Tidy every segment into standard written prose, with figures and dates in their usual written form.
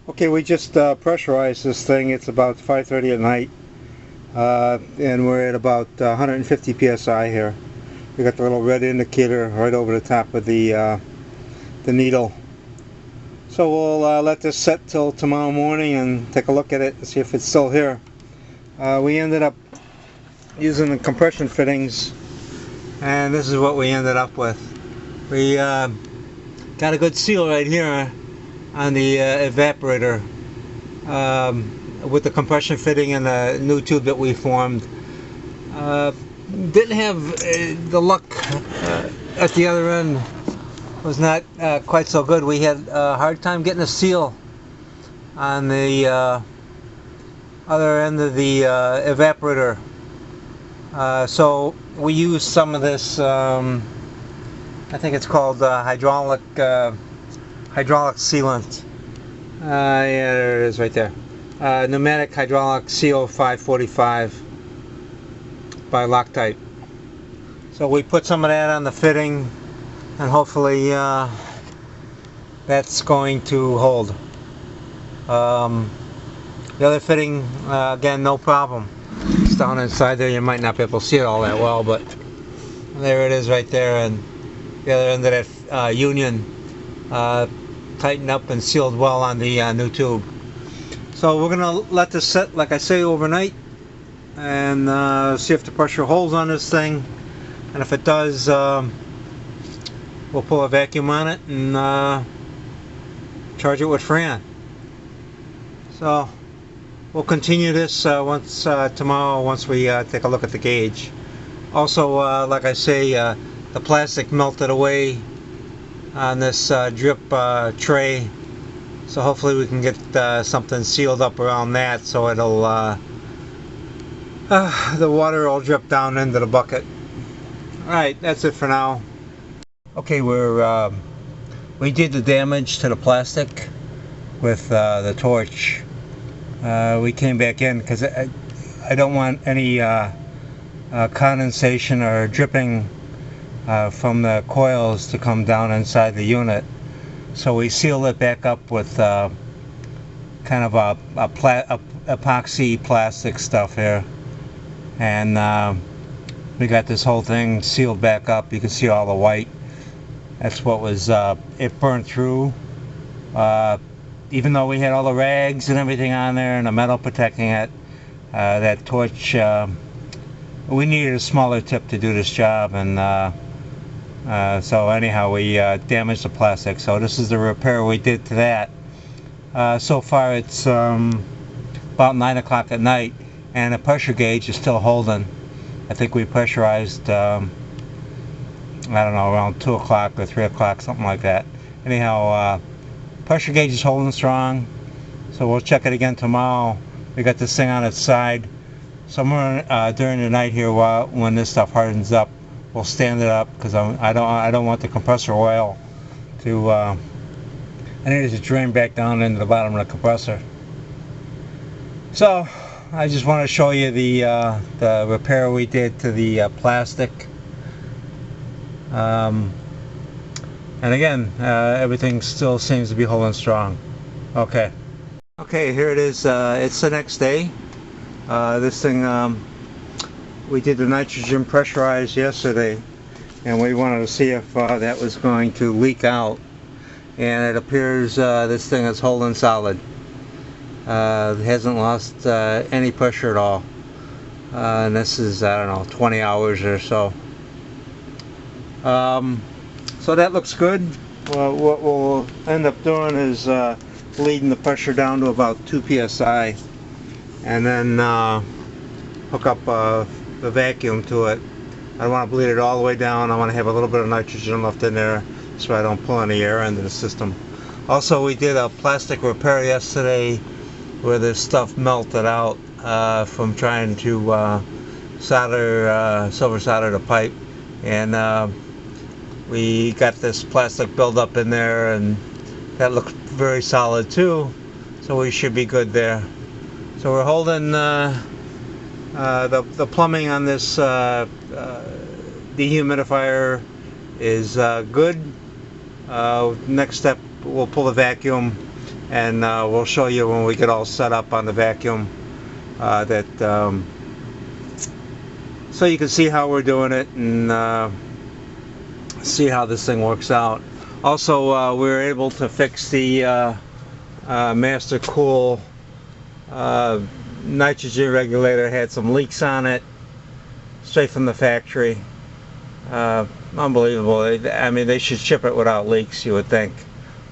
Okay, we just pressurized this thing. It's about 5:30 at night, and we're at about 150 psi here. We got the little red indicator right over the top of the needle. So we'll let this set till tomorrow morning and take a look at it and see if it's still here. We ended up using the compression fittings, and this is what we ended up with. We got a good seal right here on the evaporator with the compression fitting and the new tube that we formed. Didn't have the luck at the other end. Was not quite so good. We had a hard time getting a seal on the other end of the evaporator. So we used some of this, I think it's called hydraulic sealant. Yeah, there it is right there. Pneumatic hydraulic CO545 by Loctite. So we put some of that on the fitting, and hopefully that's going to hold. The other fitting, again, no problem. It's down inside there. You might not be able to see it all that well, but there it is right there, and the other end of that union tightened up and sealed well on the new tube. So we're going to let this set, like I say, overnight, and see if the pressure holds on this thing. And if it does, we'll pull a vacuum on it and charge it with Freon. So we'll continue this tomorrow once we take a look at the gauge. Also, like I say, the plastic melted away on this drip tray, so hopefully we can get something sealed up around that so it'll the water will drip down into the bucket. Alright, that's it for now. Okay, we did the damage to the plastic with the torch. We came back in because I don't want any condensation or dripping from the coils to come down inside the unit. So we sealed it back up with kind of a epoxy plastic stuff here, and we got this whole thing sealed back up. You can see all the white. That's what was it burned through. Even though we had all the rags and everything on there and the metal protecting it, that torch, we needed a smaller tip to do this job, and so anyhow we damaged the plastic. So this is the repair we did to that. So far it's about 9 o'clock at night, and the pressure gauge is still holding. I think we pressurized I don't know, around 2 o'clock or 3 o'clock, something like that. Anyhow, pressure gauge is holding strong, so we'll check it again tomorrow. We got this thing on its side. Somewhere during the night here, when this stuff hardens up, we'll stand it up, because I don't want the compressor oil to I need it to drain back down into the bottom of the compressor. So I just want to show you the repair we did to the plastic. And again, everything still seems to be holding strong. Okay, here it is. It's the next day. This thing, we did the nitrogen pressurized yesterday, and we wanted to see if that was going to leak out, and it appears this thing is holding solid. It hasn't lost any pressure at all, and this is, I don't know, 20 hours or so. So that looks good. Well, what we'll end up doing is leading the pressure down to about 2 psi, and then hook up the vacuum to it. I don't want to bleed it all the way down. I want to have a little bit of nitrogen left in there so I don't pull any air into the system. Also, we did a plastic repair yesterday where this stuff melted out from trying to silver solder the pipe, and we got this plastic buildup in there, and that looked very solid too, so we should be good there. So we're holding the plumbing on this dehumidifier is good. Next step, we'll pull the vacuum and we'll show you when we get all set up on the vacuum so you can see how we're doing it and see how this thing works out. Also, we were able to fix the master cool nitrogen regulator. Had some leaks on it straight from the factory. Unbelievable. I mean, they should ship it without leaks, you would think,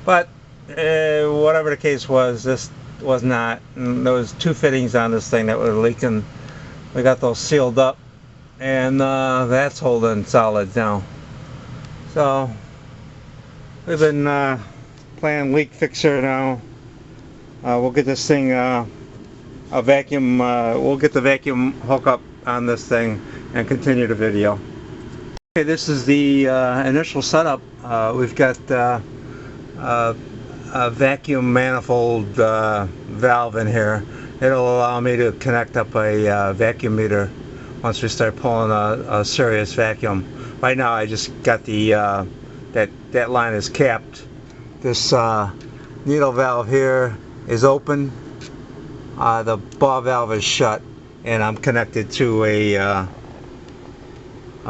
but whatever the case was, this was not. And there was 2 fittings on this thing that were leaking. We got those sealed up, and that's holding solid now. So we've been playing leak fixer now. We'll get this thing a vacuum. We'll get the vacuum hook up on this thing and continue the video. Okay, this is the initial setup. We've got a vacuum manifold valve in here. It'll allow me to connect up a vacuum meter once we start pulling a serious vacuum. Right now I just got the that line is capped. This needle valve here is open. The ball valve is shut, and I'm connected to a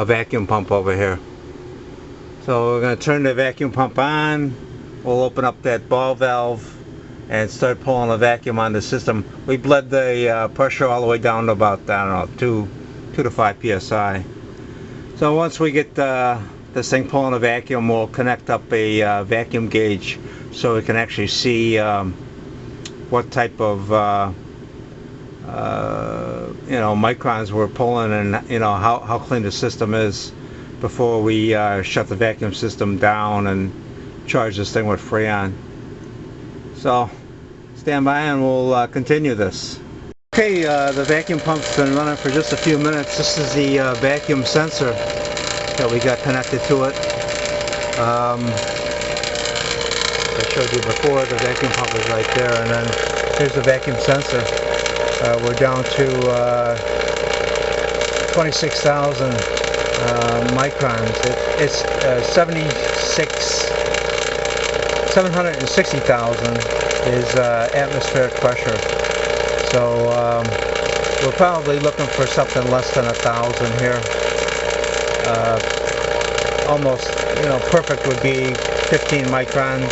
vacuum pump over here. So we're going to turn the vacuum pump on. We'll open up that ball valve and start pulling a vacuum on the system. We bled the pressure all the way down to about, I don't know, 2 to 5 psi. So once we get this thing pulling a vacuum, we'll connect up a vacuum gauge so we can actually see what type of microns we're pulling, and how clean the system is before we shut the vacuum system down and charge this thing with Freon. So stand by and we'll continue this. Okay, the vacuum pump's been running for just a few minutes. This is the vacuum sensor that we got connected to it. I showed you before, the vacuum pump is right there, and then here's the vacuum sensor. We're down to 26,000 microns. It's 760,000 is atmospheric pressure. So we're probably looking for something less than 1,000 here. Almost, perfect would be 15 microns.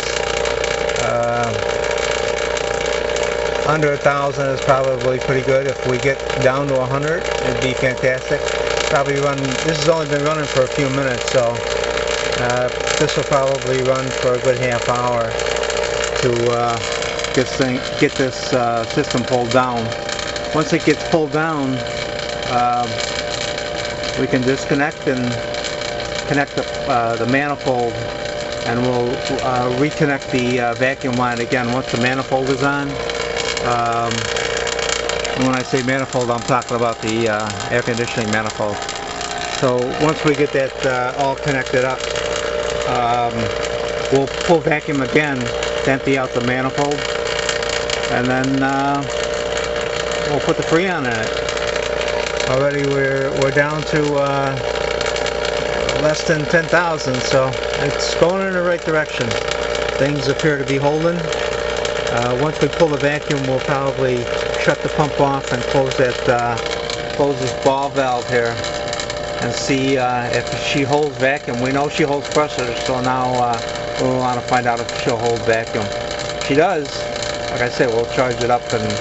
Under 1,000 is probably pretty good. If we get down to 100, it'd be fantastic. Probably this has only been running for a few minutes, so this will probably run for a good half hour to get this system pulled down. Once it gets pulled down, we can disconnect and connect the manifold, and we'll reconnect the vacuum line again once the manifold is on. When I say manifold, I'm talking about the air conditioning manifold. So once we get that all connected up, we'll pull vacuum again to empty out the manifold, and then we'll put the Freon in it. Already we're down to less than 10,000, so it's going in the right direction. Things appear to be holding. Once we pull the vacuum, we'll probably shut the pump off and close this ball valve here and see if she holds vacuum. We know she holds pressure, so now we want to find out if she'll hold vacuum. If she does, like I said, we'll charge it up and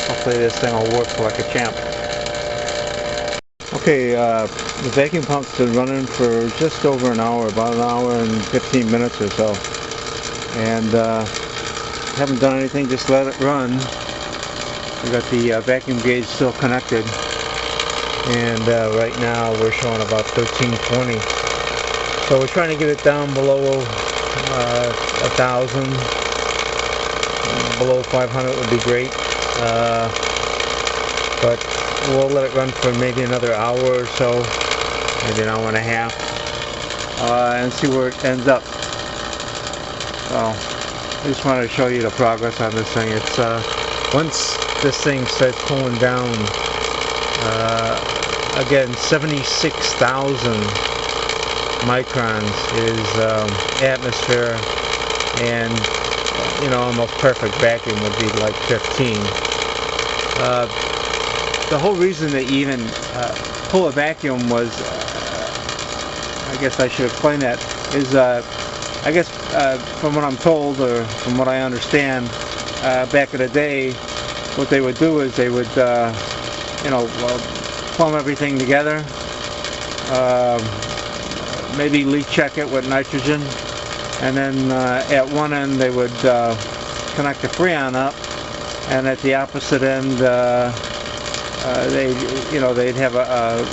hopefully this thing will work like a champ. Okay, the vacuum pump's been running for just over an hour, about an hour and 15 minutes or so, and haven't done anything, just let it run. We got the vacuum gauge still connected, and right now we're showing about 1320. So we're trying to get it down below 1,000. Below 500 would be great, but we'll let it run for maybe another hour or so, maybe an hour and a half, and see where it ends up. So I just wanted to show you the progress on this thing. It's once this thing starts pulling down, again, 76,000 microns is atmosphere, and you know, almost perfect vacuum would be like 15. The whole reason that you even pull a vacuum was, I guess I should explain that, is I guess from what I'm told or from what I understand, back in the day, what they would do is they would, you know, plumb everything together, maybe leak check it with nitrogen, and then at one end they would connect the Freon up, and at the opposite end they'd have a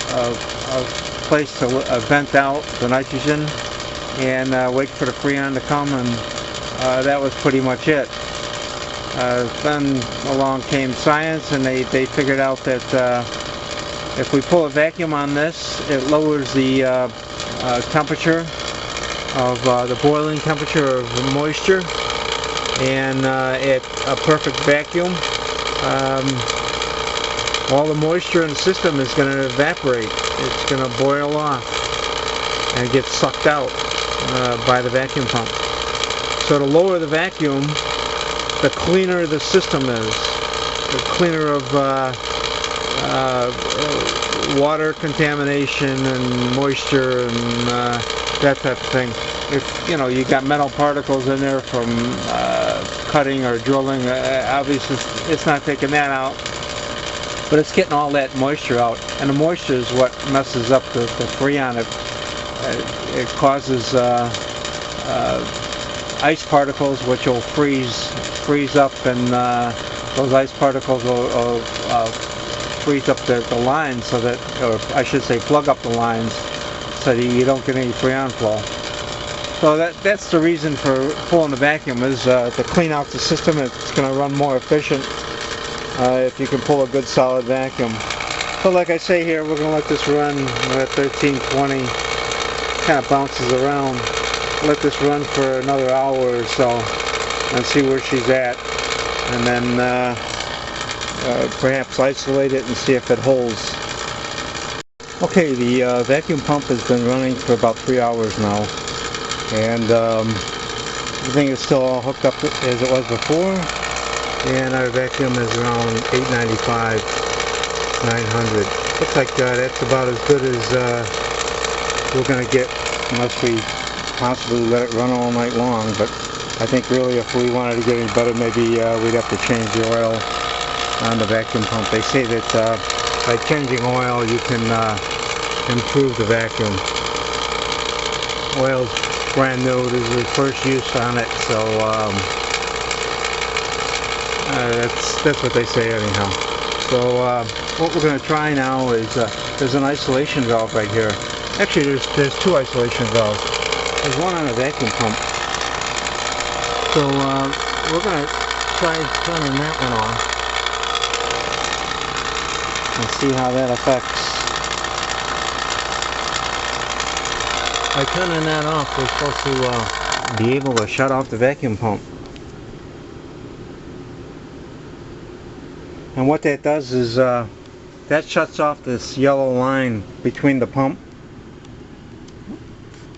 place to vent out the nitrogen and wait for the Freon to come, and that was pretty much it. Then along came science, and they figured out that if we pull a vacuum on this, it lowers the temperature of the boiling temperature of moisture, and at a perfect vacuum, all the moisture in the system is going to evaporate. It's going to boil off and get sucked out by the vacuum pump. So to lower the vacuum, the cleaner the system is, the cleaner of water contamination and moisture and that type of thing. If you know you got metal particles in there from cutting or drilling, obviously it's not taking that out, but it's getting all that moisture out, and the moisture is what messes up the Freon. It causes ice particles, which will freeze up, and those ice particles will freeze up the lines, so that, or I should say plug up the lines, so that you don't get any Freon flow. So that's the reason for pulling the vacuum, is to clean out the system. It's going to run more efficient if you can pull a good solid vacuum. So like I say here, we're going to let this run at 1320, kind of bounces around. Let this run for another hour or so and see where she's at, and then perhaps isolate it and see if it holds. Okay, the vacuum pump has been running for about 3 hours now, and everything is still all hooked up as it was before, and our vacuum is around 895, 900. Looks like that's about as good as we're going to get, unless we possibly let it run all night long. But I think really if we wanted to get any better, maybe we'd have to change the oil on the vacuum pump. They say that by changing oil you can improve the vacuum. Oil's brand new. This is the first use on it, so that's what they say anyhow. So what we're going to try now is there's an isolation valve right here. Actually, there's two isolation valves. There's one on a vacuum pump. So we're going to try turning that one off and see how that affects. By turning that off, we're supposed to be able to shut off the vacuum pump. And what that does is that shuts off this yellow line between the pump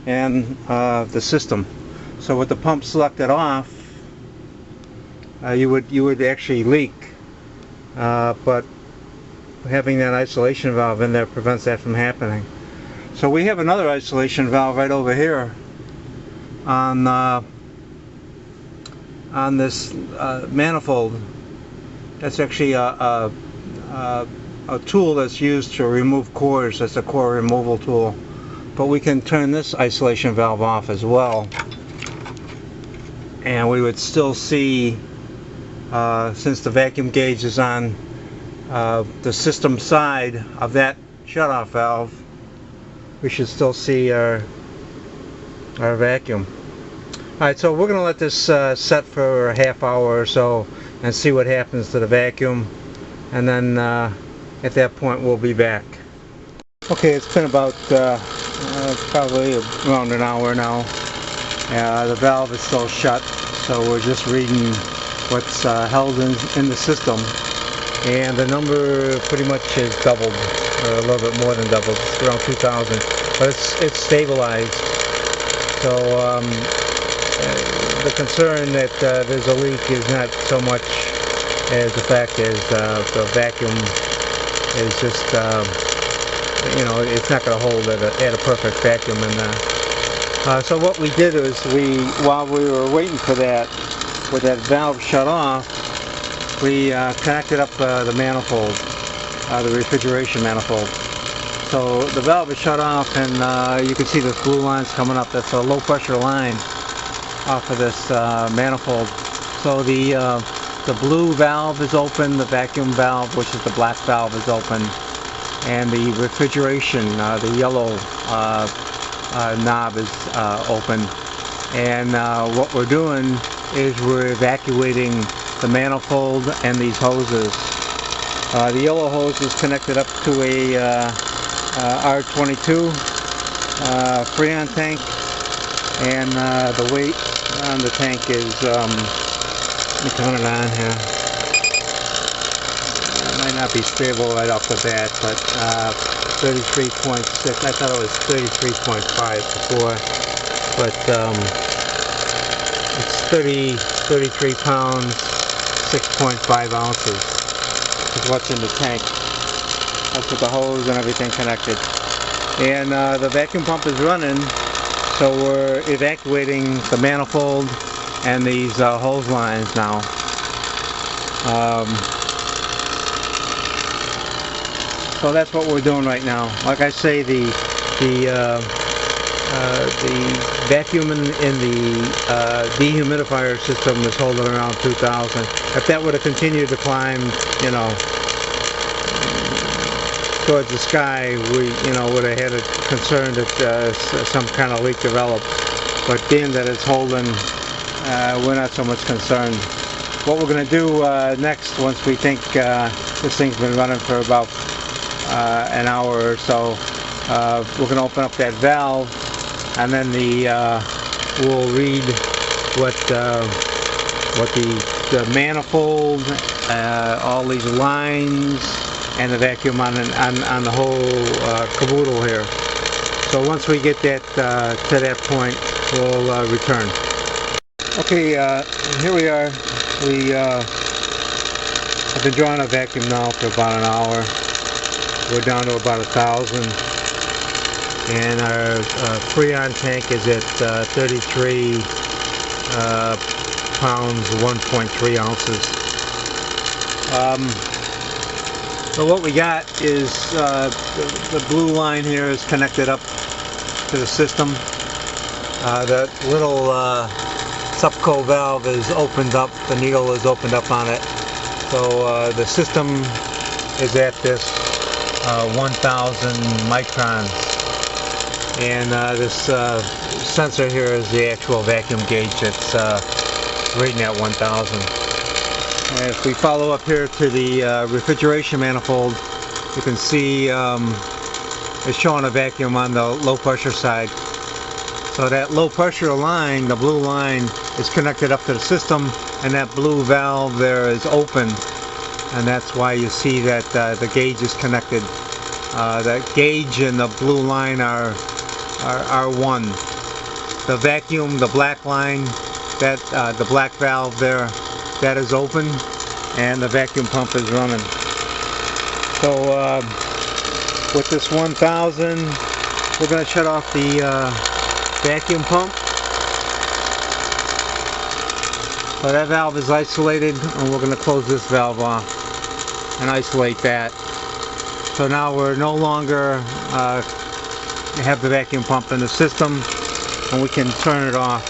and the system. So with the pump selected off, you would actually leak, but having that isolation valve in there prevents that from happening. So we have another isolation valve right over here on this manifold. That's actually a tool that's used to remove cores. That's a core removal tool. But we can turn this isolation valve off as well, and we would still see, since the vacuum gauge is on the system side of that shutoff valve, we should still see our vacuum. Alright, so we're going to let this set for a half hour or so and see what happens to the vacuum, and then at that point we'll be back. Okay, it's been about probably around an hour now. The valve is still shut, so we're just reading what's held in the system, and the number pretty much has doubled, or a little bit more than doubled. It's around 2,000, but it's stabilized. So the concern that there's a leak is not so much as the fact is the vacuum is just you know, it's not going to hold at a perfect vacuum in there. So what we did is while we were waiting for that, with that valve shut off, we connected up the manifold, the refrigeration manifold. So the valve is shut off, and you can see the blue lines coming up. That's a low pressure line off of this manifold. So the blue valve is open, the vacuum valve, which is the black valve, is open, and the refrigeration, the yellow knob is open. And what we're doing is we're evacuating the manifold and these hoses. The yellow hose is connected up to a R22 Freon tank, and the weight on the tank is, let me turn it on here. It might not be stable right off the bat, but 33.6. I thought it was 33.5 before, but it's 33 pounds, 6.5 ounces is what's in the tank. That's with the hose and everything connected. And the vacuum pump is running, so we're evacuating the manifold and these hose lines now. So that's what we're doing right now. Like I say, the vacuum in the dehumidifier system is holding around 2,000. If that would have continued to climb, you know, towards the sky, we, you know, would have had a concern that some kind of leak developed. But being that it's holding, we're not so much concerned. What we're going to do next, once we think this thing's been running for about an hour or so, we're going to open up that valve, and then we'll read what the manifold, all these lines, and the vacuum on the whole caboodle here. So once we get that to that point, we'll return. Okay, here we are. I've been drawing a vacuum now for about an hour. We're down to about 1,000, and our Freon tank is at 33 pounds, 1.3 ounces. So what we got is the blue line here is connected up to the system. That little Supco valve is opened up, the needle is opened up on it. So the system is at this 1,000 microns, and this sensor here is the actual vacuum gauge that's reading at 1,000. And if we follow up here to the refrigeration manifold, you can see it's showing a vacuum on the low pressure side. So that low pressure line, the blue line, is connected up to the system, and that blue valve there is open, and that's why you see that the gauge is connected. The gauge and the blue line are one. The vacuum, the black line, that the black valve there, that is open, and the vacuum pump is running. So with this 1,000, we're going to shut off the vacuum pump. So that valve is isolated, and we're going to close this valve off and isolate that. So now we're no longer have the vacuum pump in the system, and we can turn it off.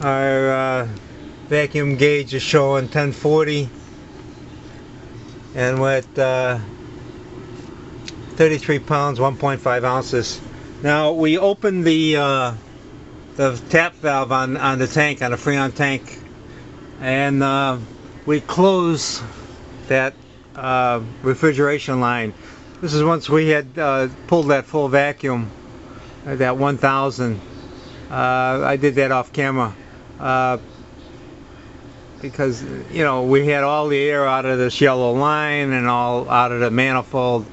Our vacuum gauge is showing 1040, and with 33 pounds, 1.5 ounces. Now we opened the tap valve on the tank, on the Freon tank, and we close that refrigeration line. This is once we had pulled that full vacuum, that 1,000. I did that off camera because, you know, we had all the air out of this yellow line and all out of the manifold.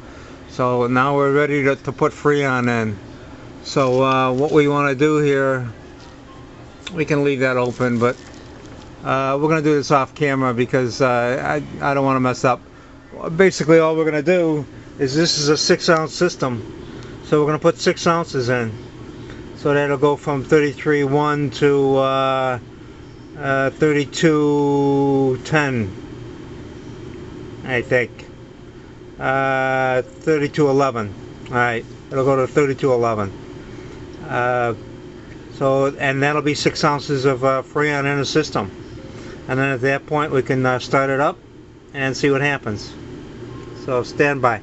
So now we're ready to put Freon in. So what we want to do here we can leave that open, but we're going to do this off camera because I don't want to mess up. Basically all we're going to do is, this is a 6-ounce system, so we're going to put 6 ounces in, so that'll go from 33.1 to 32.10, I think. 32.11. Alright, it'll go to 32.11. So, and that'll be 6 ounces of Freon in the system. And then at that point we can start it up and see what happens. So stand by.